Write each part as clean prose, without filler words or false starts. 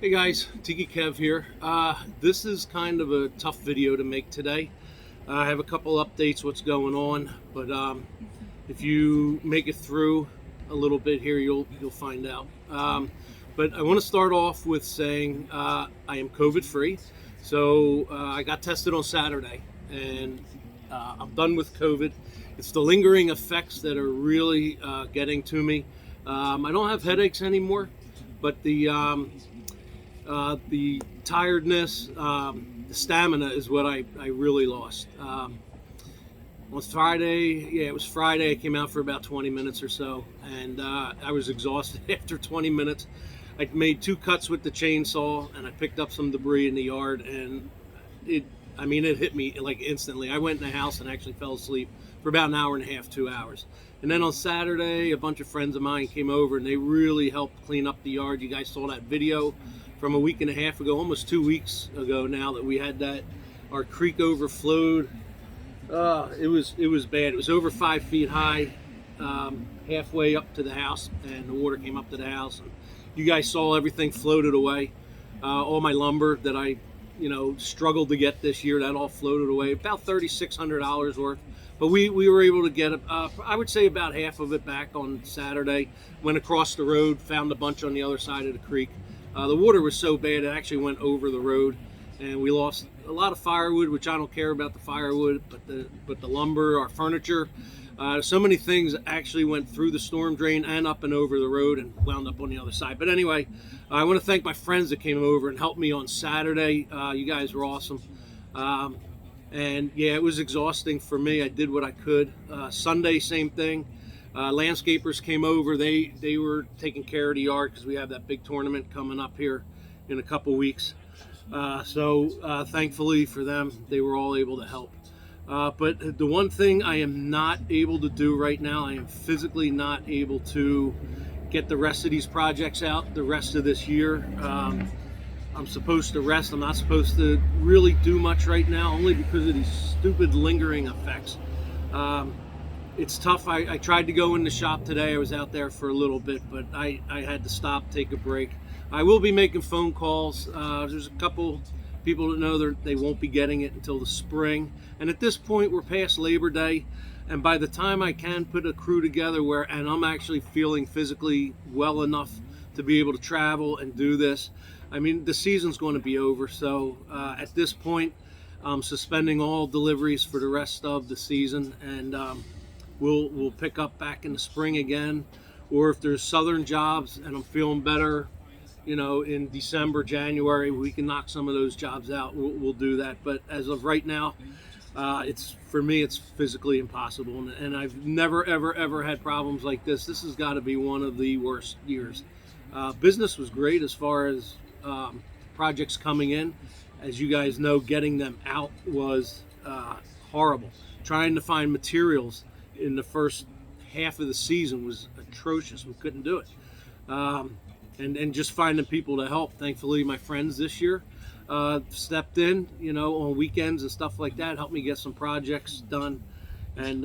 Hey guys, Tiki Kev here. This is kind of a tough video to make today. I have a couple updates what's going on, but if you make it through a little bit here, you'll find out. But I want to start off with saying I am COVID free. So I got tested on Saturday, and I'm done with COVID. It's the lingering effects that are really getting to me. I don't have headaches anymore, but the tiredness, the stamina is what I really lost. On Friday, yeah, it was Friday. I came out for about 20 minutes or so, and I was exhausted after 20 minutes. I made two cuts with the chainsaw, and I picked up some debris in the yard, and it hit me like instantly. I went in the house and actually fell asleep for about an hour and a half, 2 hours. And then on Saturday, a bunch of friends of mine came over, and they really helped clean up the yard. You guys saw that video from a week and a half ago, almost 2 weeks ago now, that we had that. Our creek overflowed. It was bad. It was over 5 feet high, halfway up to the house, and the water came up to the house. And you guys saw everything floated away. All my lumber that I, struggled to get this year, that all floated away. About $3,600 worth. But we were able to get, I would say, about half of it back on Saturday. Went across the road, found a bunch on the other side of the creek. The water was so bad it actually went over the road, and we lost a lot of firewood, which I don't care about the firewood, but the lumber, our furniture, so many things actually went through the storm drain and up and over the road and wound up on the other side. But anyway, I want to thank my friends that came over and helped me on Saturday. You guys were awesome. And yeah, it was exhausting for me. I did what I could. Sunday, same thing. Landscapers came over. They were taking care of the yard because we have that big tournament coming up here in a couple weeks. So thankfully for them, they were all able to help. But the one thing I am not able to do right now, I am physically not able to get the rest of these projects out the rest of this year. I'm supposed to rest. I'm not supposed to really do much right now, only because of these stupid lingering effects. It's tough. I tried to go in the shop today. I was out there for a little bit, but I had to stop, take a break. I will be making phone calls. There's a couple people that know they won't be getting it until the spring. And at this point, we're past Labor Day. And by the time I can put a crew together and I'm actually feeling physically well enough to be able to travel and do this, I mean, the season's going to be over. So at this point, I'm suspending all deliveries for the rest of the season, and we'll pick up back in the spring again. Or if there's southern jobs and I'm feeling better, in December, January, we can knock some of those jobs out. We'll do that. But as of right now, for me, it's physically impossible. And I've never, ever had problems like this. This has got to be one of the worst years. Business was great as far as projects coming in. As you guys know, getting them out was horrible. Trying to find materials in the first half of the season was atrocious. We couldn't do it. And just finding people to help. Thankfully, my friends this year stepped in, on weekends and stuff like that, helped me get some projects done. And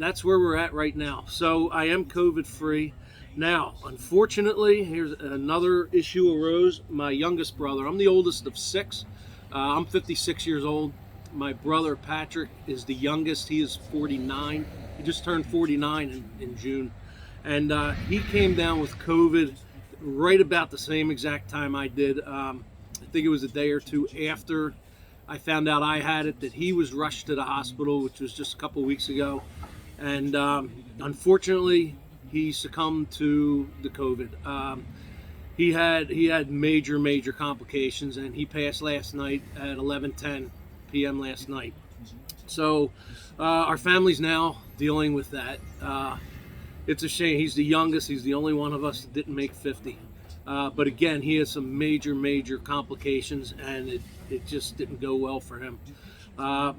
that's where we're at right now. So I am COVID free. Now, unfortunately, here's another issue arose. My youngest brother, I'm the oldest of six. I'm 56 years old. My brother, Patrick, is the youngest. He is 49. He just turned 49 in June. And he came down with COVID right about the same exact time I did. I think it was a day or two after I found out I had it that he was rushed to the hospital, which was just a couple weeks ago. And unfortunately, he succumbed to the COVID. He had major complications, and he passed last night at 11:10 p.m. last night. So our family's now dealing with that. It's a shame. He's the youngest. He's the only one of us that didn't make 50. But again, he has some major complications, and it just didn't go well for him. All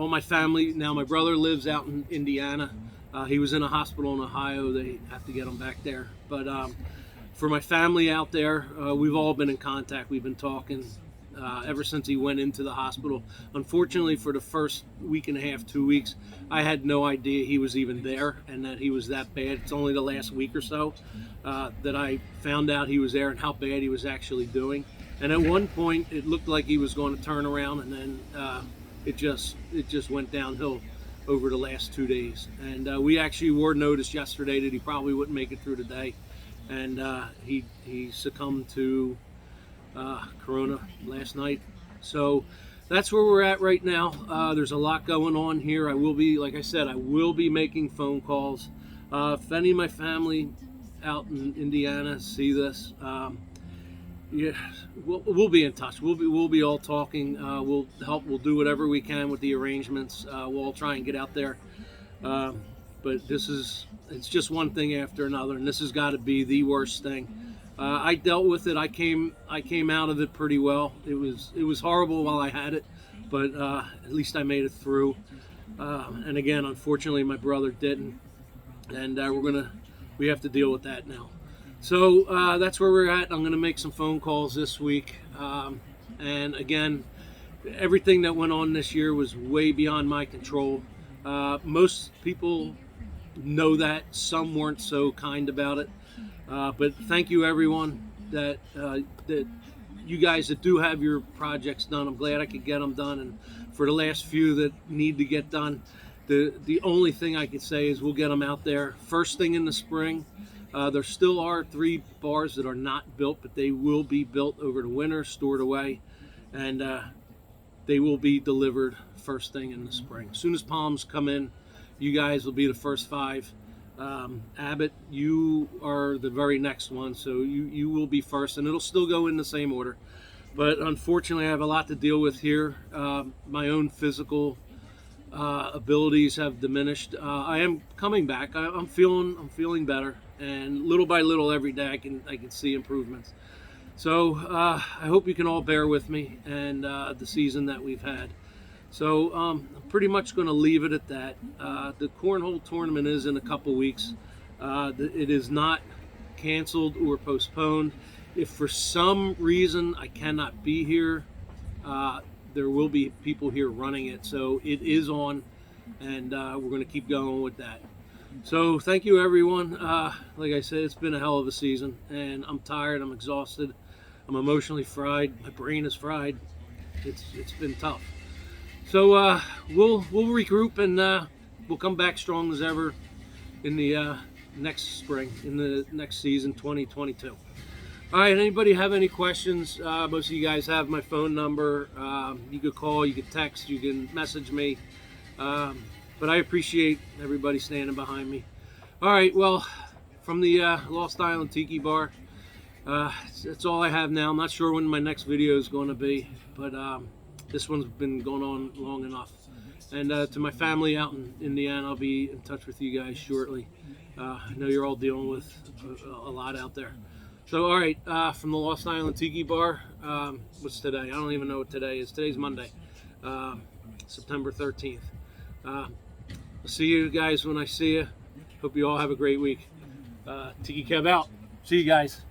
my family now. My brother lives out in Indiana. He was in a hospital in Ohio. They have to get him back there. But for my family out there, we've all been in contact. We've been talking. ever since he went into the hospital. Unfortunately, for the first week and a half, 2 weeks, I had no idea he was even there and that he was that bad. It's only the last week or so that I found out he was there and how bad he was actually doing. And at one point, it looked like he was going to turn around, and then it just went downhill over the last 2 days. And we actually were noticed yesterday that he probably wouldn't make it through the day, and he succumbed to corona last night. So that's where we're at right now. There's a lot going on here. I will be, like I said, I will be making phone calls. If any of my family out in Indiana see this, yeah, we'll be in touch. We'll be all talking. We'll help. We'll do whatever we can with the arrangements. We'll all try and get out there. But it's just one thing after another, and this has got to be the worst thing. I dealt with it. I came out of it pretty well. It was horrible while I had it, but at least I made it through. And again, unfortunately, my brother didn't, and we have to deal with that now. So that's where we're at. I'm going to make some phone calls this week. And again, everything that went on this year was way beyond my control. Most people know that. Some weren't so kind about it. But thank you, everyone, that you guys that do have your projects done. I'm glad I could get them done. And for the last few that need to get done, the only thing I can say is we'll get them out there first thing in the spring. There still are 3 bars that are not built, but they will be built over the winter, stored away, and they will be delivered first thing in the spring. As soon as palms come in, you guys will be the first 5. Abbott, you are the very next one, so you will be first, and it'll still go in the same order. But unfortunately, I have a lot to deal with here. My own physical abilities have diminished. I am coming back. I'm feeling better, and little by little every day I can see improvements. So I hope you can all bear with me and the season that we've had. So I'm pretty much going to leave it at that. The cornhole tournament is in a couple weeks. It is not canceled or postponed. If for some reason I cannot be here, there will be people here running it. So it is on, and we're going to keep going with that. So thank you, everyone. Like I said, it's been a hell of a season, and I'm tired. I'm exhausted. I'm emotionally fried. My brain is fried. It's been tough. So we'll regroup, and we'll come back strong as ever in the next spring, in the next season, 2022. All right, anybody have any questions? Most of you guys have my phone number. You could call, you could text, you can message me. But I appreciate everybody standing behind me. All right, well, from the Lost Island Tiki Bar, that's all I have now. I'm not sure when my next video is going to be, but this one's been going on long enough. And to my family out in Indiana, I'll be in touch with you guys shortly. I know you're all dealing with a lot out there. So, all right, from the Lost Island Tiki Bar, what's today? I don't even know what today is. Today's Monday, September 13th. I'll see you guys when I see you. Hope you all have a great week. Tiki Kev out. See you guys.